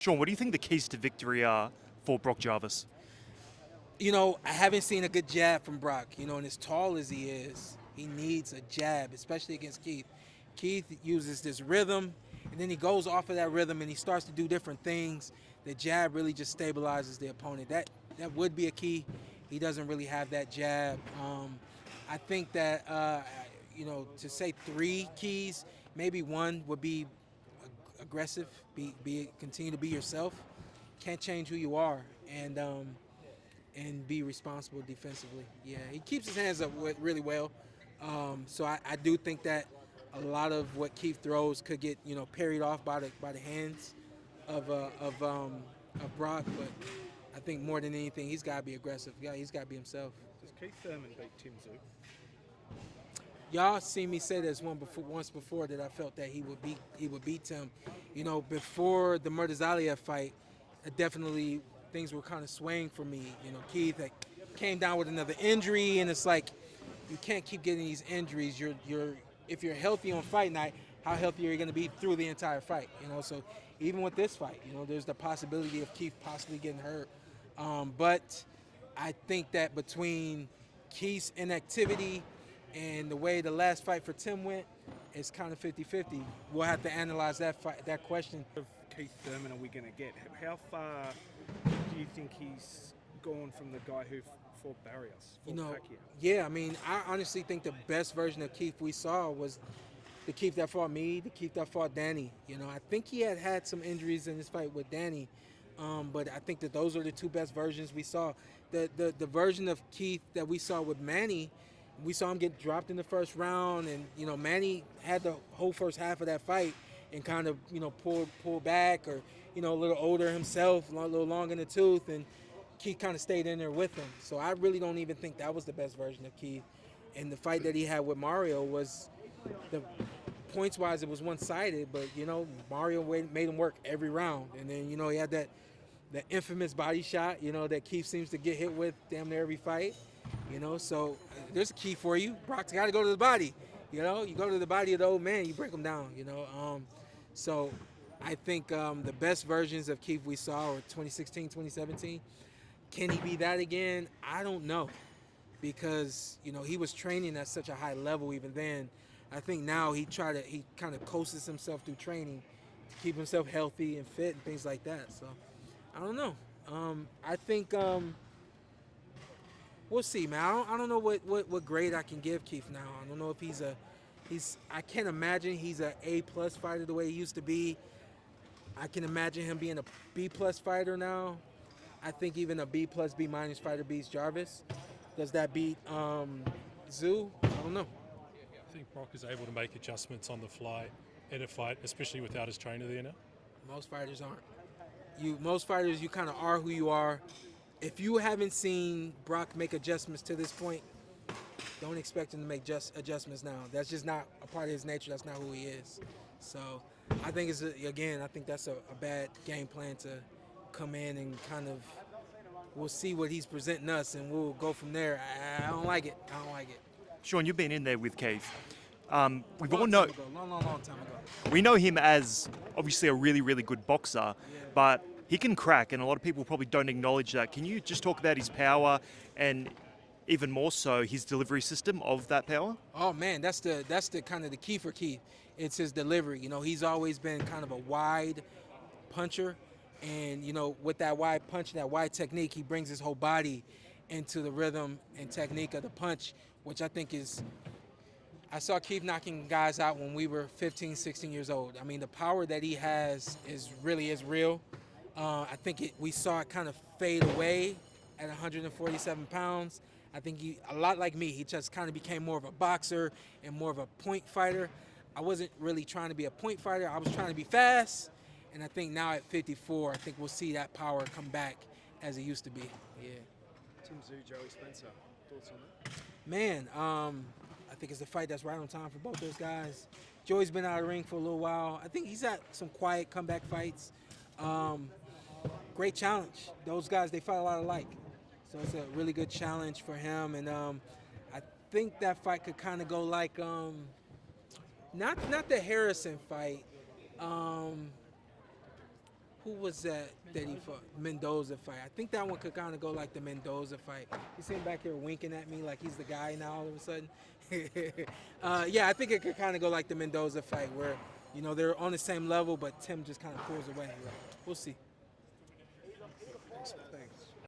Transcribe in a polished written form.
Shawn, what do you think the keys to victory are for Brock Jarvis? I haven't seen a good jab from Brock. And as tall as he is, he needs a jab, especially against Keith. Keith uses this rhythm, and then he goes off of that rhythm and he starts to do different things. The jab really just stabilizes the opponent. That would be a key. He doesn't really have that jab. I think that to say three keys, maybe one would be aggressive. Continue to be yourself. Can't change who you are, and be responsible defensively. Yeah, he keeps his hands up really well. So I do think that a lot of what Keith throws could get parried off by the hands of Brock. But I think more than anything, he's got to be aggressive. Yeah, he's got to be himself. Does Keith Thurman beat Tim Zoo? Y'all seen me say this once before that I felt that he would beat Tim. Before the Murtazalia fight, definitely things were kind of swaying for me. Keith came down with another injury, and it's like you can't keep getting these injuries. If you're healthy on fight night, how healthy are you going to be through the entire fight? So even with this fight, there's the possibility of Keith possibly getting hurt. But I think that between Keith's inactivity and the way the last fight for Tim went, it's kind of 50-50. We'll have to analyze that question. Of Keith Thurman are we going to get? How far do you think he's gone from the guy who fought Barrios, Pacquiao? Yeah, I honestly think the best version of Keith we saw was the Keith that fought me, the Keith that fought Danny. I think he had some injuries in his fight with Danny, but I think that those are the two best versions we saw. The version of Keith that we saw with Manny, we saw him get dropped in the first round, and Manny had the whole first half of that fight and kind of pull back, or a little older himself, a little long in the tooth, and Keith kind of stayed in there with him. So I really don't even think that was the best version of Keith. And the fight that he had with Mario was, the points wise, it was one-sided, but Mario made him work every round, and then he had that infamous body shot that Keith seems to get hit with damn near every fight. So there's a key for you. Brock's got to go to the body. You go to the body of the old man, you break him down. So I think the best versions of Keith we saw were 2016, 2017. Can he be that again? I don't know, because he was training at such a high level even then. I think now he kind of coasts himself through training to keep himself healthy and fit and things like that. So I don't know. I think we'll see, man. I don't know what grade I can give Keith now. I don't know if I can't imagine he's a A+ fighter the way he used to be. I can imagine him being a B+ fighter now. I think even a B+, B- fighter beats Jarvis. Does that beat Zoo? I don't know. I think Brock is able to make adjustments on the fly in a fight, especially without his trainer there now. Most fighters aren't. Most fighters, you kind of are who you are. If you haven't seen Brock make adjustments to this point, don't expect him to make adjustments now. That's just not a part of his nature. That's not who he is. So I think I think that's a bad game plan to come in and kind of, we'll see what he's presenting us and we'll go from there. I don't like it. Shawn, you've been in there with Keith. We've all Long know time ago. Long time ago. we know him as obviously a really, really good boxer, but he can crack, and a lot of people probably don't acknowledge that. Can you just talk about his power and even more so his delivery system of that power? Oh man, that's the kind of the key for Keith. It's his delivery. He's always been kind of a wide puncher, and with that wide punch, that wide technique, he brings his whole body into the rhythm and technique of the punch, which I think is. I saw Keith knocking guys out when we were 15, 16 years old. The power that he has is real. I think we saw it kind of fade away at 147 pounds. I think a lot like me, he just kind of became more of a boxer and more of a point fighter. I wasn't really trying to be a point fighter. I was trying to be fast. And I think now at 54, I think we'll see that power come back as it used to be. Yeah. Tim Zoo, Joey Spencer. Thoughts on that? Man, I think it's a fight that's right on time for both those guys. Joey's been out of the ring for a little while. I think he's had some quiet comeback fights. Great challenge. Those guys, they fight a lot alike. So it's a really good challenge for him. And I think that fight could kind of go like, not the Harrison fight. Who was that he fought? Mendoza fight. I think that one could kind of go like the Mendoza fight. He's sitting back here winking at me like he's the guy now all of a sudden. Yeah, I think it could kind of go like the Mendoza fight where, you know, they're on the same level, but Tim just kind of pulls away. We'll see. Thanks.